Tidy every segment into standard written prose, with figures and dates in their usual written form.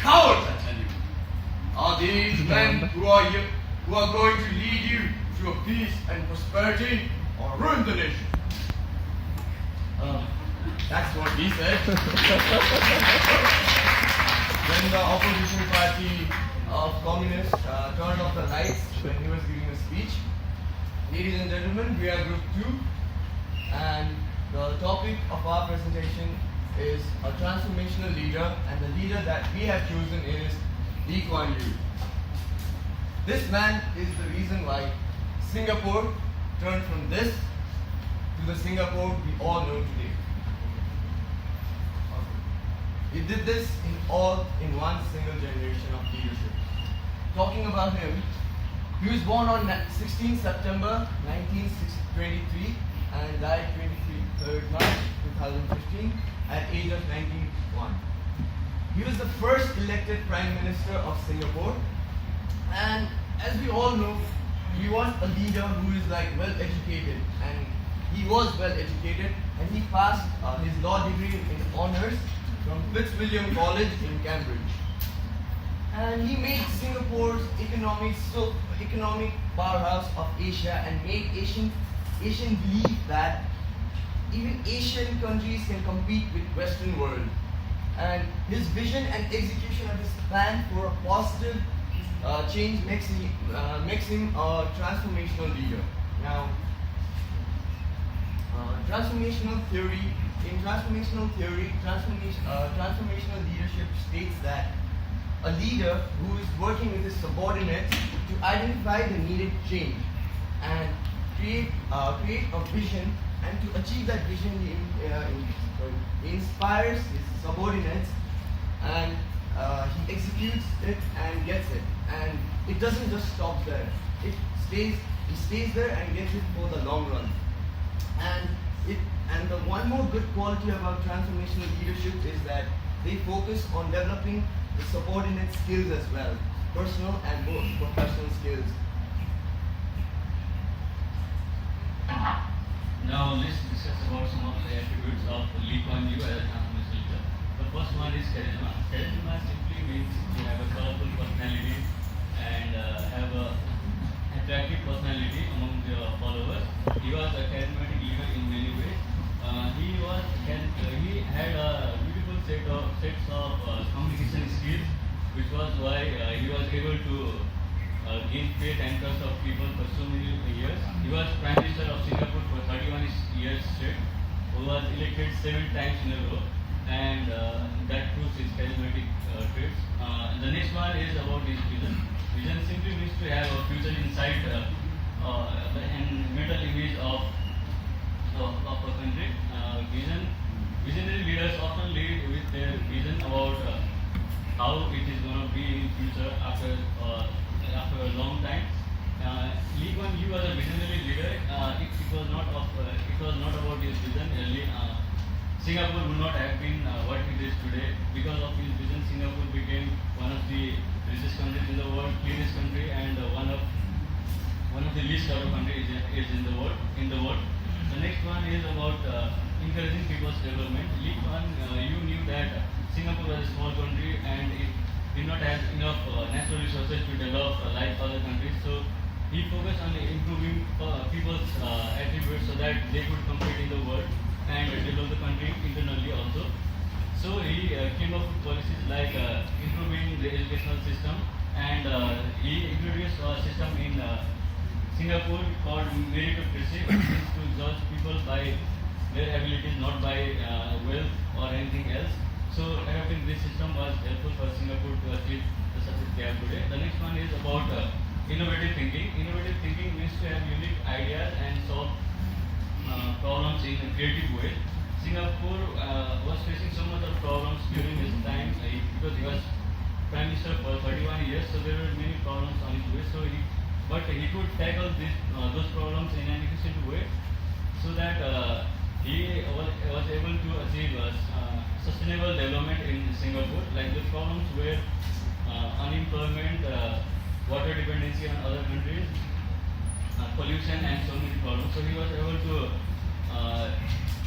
Cowards, I tell you. Are these men who are going to lead you to a peace and prosperity or ruin the nation? That's what he said. When the opposition party of communists turned off the lights when he was giving a speech. Ladies and gentlemen, we are group 2 and the topic of our presentation is a transformational leader, and the leader that we have chosen is Kuan. This man is the reason why Singapore turned from this to the Singapore we all know today. He did this in one single generation of leadership. Talking about him, he was born on 16 September 1923 and died 23rd March 2015 at age of 91. He was the first elected Prime Minister of Singapore, and as we all know, he was a leader who is well educated, and he was well educated, and he passed his law degree in honors from Fitzwilliam College in Cambridge. And he made Singapore's economic powerhouse of Asia and made Asian believe that even Asian countries can compete with Western world. And his vision and execution of his plan for a positive change makes him a transformational leader. Now, transformational theory, transformational leadership states that a leader who is working with his subordinates to identify the needed change and create a vision, and to achieve that vision he inspires his subordinates, and he executes it and gets it, and it doesn't just stop there. He stays there and gets it for the long run. And the one more good quality about transformational leadership is that they focus on developing the subordinate skills as well, personal and both professional skills. Now let's discuss about some of the attributes of Lee Kuan Yew as a transformational leader. The first one is charisma. Charisma simply means to have a powerful personality and have a attractive personality among the followers. He was a charismatic leader in many ways. He had a beautiful sets of communication skills, which was why he was able to gain faith and trust of people for so many years. He was Prime Minister of Singapore for 31 years straight, who was elected 7 times in a row, and that proves his charismatic traits. The next one is about his vision. Vision simply means to have a future insight and mental image of a country. Visionary leaders often lead with their vision about how it is going to be in future after a long time. Lee Kuan Yew was a visionary leader. It was not about his vision. Singapore would not have been what it is today. Because of his vision, Singapore became one of the richest countries in the world, cleanest country, and one of the least developed countries is in the world. The next one is about encouraging people's development. Lee Kuan Yew knew that Singapore was a small country and it did not have enough natural resources to develop like other countries. So he focused on improving people's attributes so that they could compete in the world and develop the country internally also. So he came up with policies like improving the educational system, and he introduced a system in Singapore called meritocracy, which is to judge people by their abilities, not by wealth or anything else. So adopting this system was helpful for Singapore to achieve the success they have today. The next one is about innovative thinking. Innovative thinking means to have unique ideas and solve problems in creative ways. Singapore was facing so much of problems during his time because he was Prime Minister for 31 years, so there were many problems on his way. But he could tackle those problems in an efficient way, so that he was able to achieve sustainable development in Singapore. Like the problems were unemployment, water dependency on other countries, pollution, and so many problems. So he was able to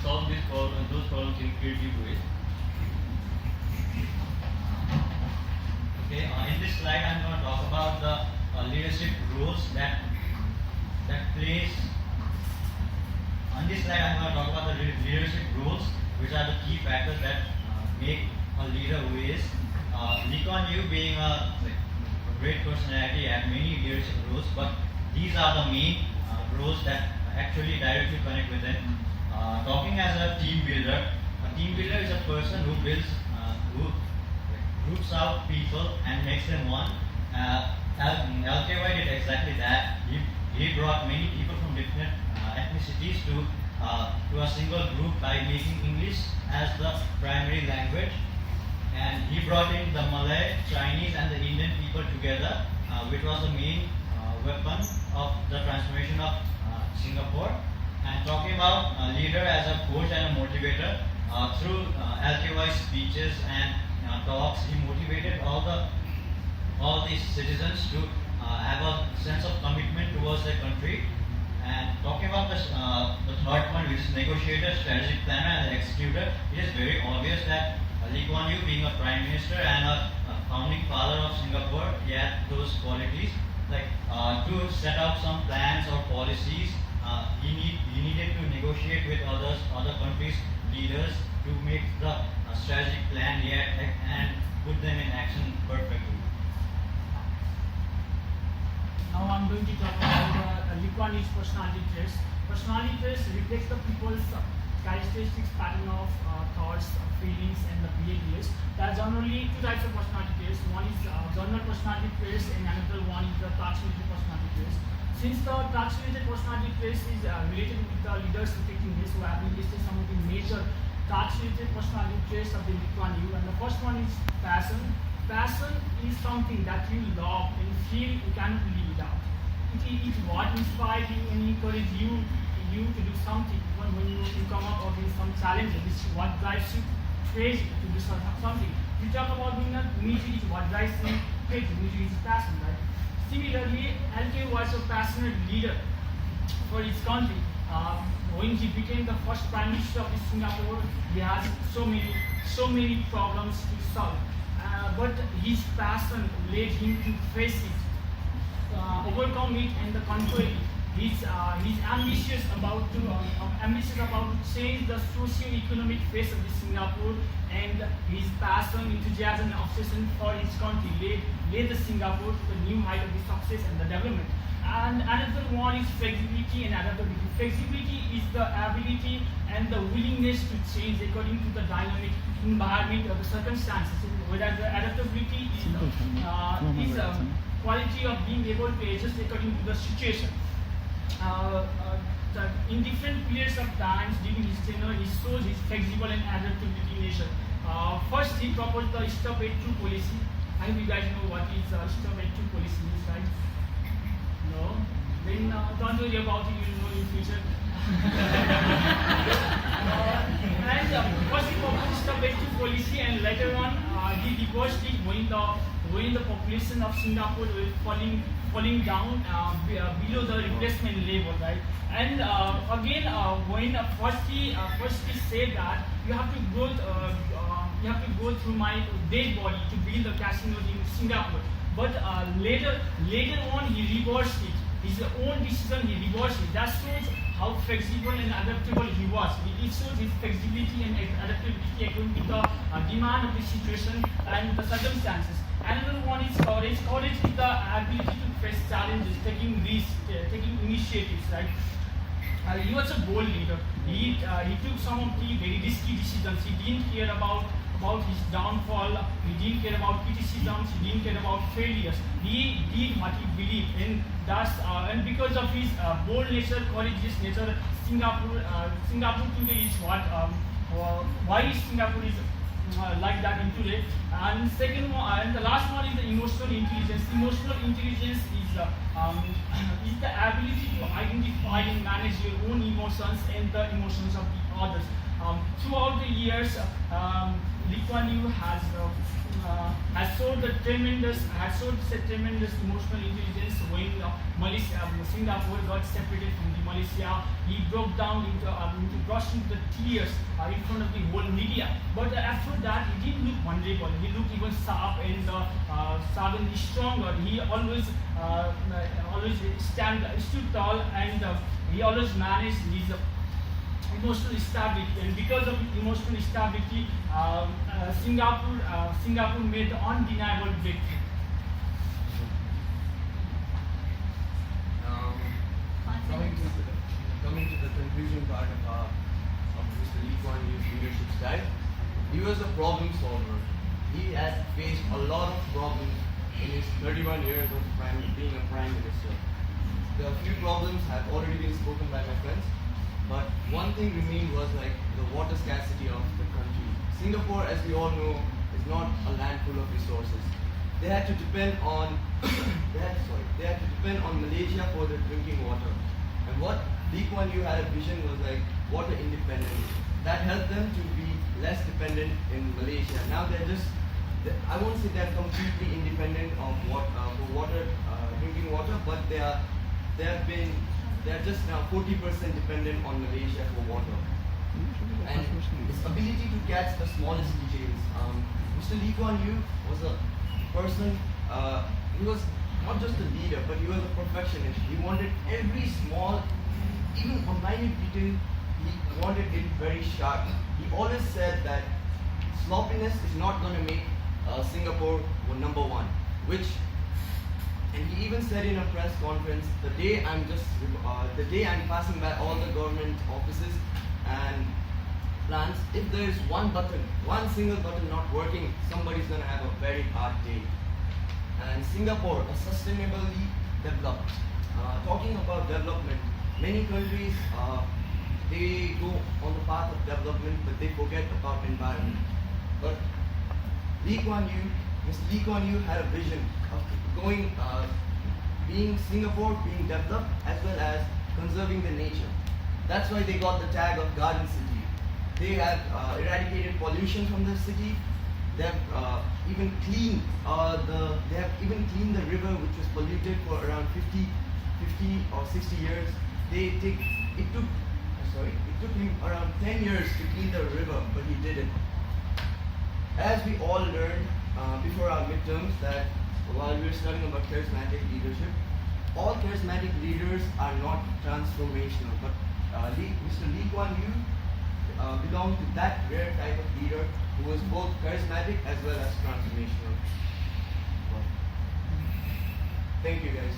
solve those problems in creative ways. Okay, in this slide, I'm going to talk about the leadership roles that plays. On this slide, I'm going to talk about the leadership roles, which are the key factors that make a leader who is. Lee Kuan Yew being a great personality had many leadership roles, but these are the main roles that actually directly connect with it. Talking as a team builder is a person who builds, who roots out people and makes them one. LKY did exactly that. He brought many people from different ethnicities to a single group by making English as the primary language. And he brought in the Malay, Chinese and the Indian people together, which was the main weapon of the transformation of Singapore. And talking about a leader as a coach and a motivator, through LKY speeches and talks, he motivated all these citizens to have a sense of commitment towards their country. And talking about the third point, which is negotiator, strategic planner, and executor, it is very obvious that Lee Kuan Yew, being a prime minister and a founding father of Singapore, he had those qualities. Like to set up some plans or policies, he needed to negotiate with other countries' leaders to make the strategic plan yet and put them in action perfectly. Now I'm going to talk about Lee Kuan Yew's personality traits. Personality traits reflects the people's characteristics, pattern of thoughts, feelings, and the behaviors. There are generally two types of personality traits. One is general personality traits, and another one is the task-related personality traits. Since the task-related personality traits is related with the leaders effectiveness, so I have listed some of the major task-related personality traits of the Lee Kuan Yew. And the first one is passion. Passion is something that you love and feel you cannot live without. It is what inspires you and encourages you to do something. When you come up against some challenges, it's what drives you crazy to do something. We talk about doing that, music is what drives you crazy, music is passion, right? Similarly, LK was a passionate leader for his country. When he became the first prime minister of Singapore, he had so many problems to solve. But his passion led him to face it, overcome it, and conquer it. He's ambitious about to change the socio-economic face of Singapore, and his passion, enthusiasm, and obsession for his country led the Singapore to the new height of the success and the development. And another one is flexibility and adaptability. Flexibility is the ability and the willingness to change according to the dynamic environment or the circumstances. Whereas the adaptability is quality of being able to adjust according to the situation. In different periods of times during his tenure, he shows his flexible and adaptability nature. First, he proposed the stop at two policy. I hope you guys know what is stop at two policy is, right? No? Then don't worry about it, you will know in future. First he proposed stop at two policy, and later on he reversed it when the population of Singapore was falling down below the replacement level, right? And again, when first he said that you have to go through my dead body to build the casinos in Singapore. But later on he reversed it. His own decision, he reversed it. That shows how flexible and adaptable he was. It shows his flexibility and adaptability according to the demand of the situation and the circumstances. Another one is courage. Courage is the ability to face challenges, taking risks, taking initiatives, right? He was a bold leader. He took some of the very risky decisions. He didn't care about his downfall. He didn't care about criticisms. He didn't care about failures. He did what he believed, and because of his bold nature, courageous nature, Singapore today is why Singapore is like that in today. And second one, and the last one is the emotional intelligence. Emotional intelligence is the ability to identify and manage your own emotions and the emotions of the others. Throughout the years, Lee Kuan Yew has shown showed a tremendous emotional intelligence when Singapore got separated from the Malaysia. He broke down into burst into the tears in front of the whole media. But after that, he didn't look vulnerable. He looked even sharp and suddenly stronger. He always stood tall, and he always managed his emotional stability. And because of emotional stability, Singapore made undeniable breakthrough. Coming to the conclusion part of Mr. Lee Kuan Yew's leadership style, he was a problem solver. He had faced a lot of problems in his 31 years of being a prime minister. The few problems have already been spoken by my friends, but one thing remained was like the water scarcity of the country. Singapore, as we all know, is not a land full of resources. They had to depend on Malaysia for their drinking water. And what Lee Kuan Yew had a vision was like water independence. That helped them to be less dependent in Malaysia. Now I won't say they're completely independent of drinking water, but they're just now 40% dependent on Malaysia for water. And his ability to catch the smallest details. Mr. Lee Kuan Yew was a person, he was not just a leader, but he was a perfectionist. He wanted every small, even a minute detail, he wanted it very sharp. He always said that sloppiness is not going to make Singapore number one, and he even said in a press conference, the day I'm passing by all the government offices and plants, if there is one single button not working, somebody's going to have a very hard day. And Singapore, a sustainably developed. Talking about development, many countries, they go on the path of development, but they forget about environment. But Mr. Lee Kuan Yew had a vision of being Singapore, being developed, as well as conserving the nature. That's why they got the tag of Garden City. They have eradicated pollution from the city. They have even cleaned the river, which was polluted for around 50 or 60 years. It took him around 10 years to clean the river, but he did it. As we all learned before our midterms, that while we were studying about charismatic leadership, all charismatic leaders are not transformational, but Mr. Lee Kuan Yew belonged to that rare type of leader who was both charismatic as well as transformational. Thank you guys.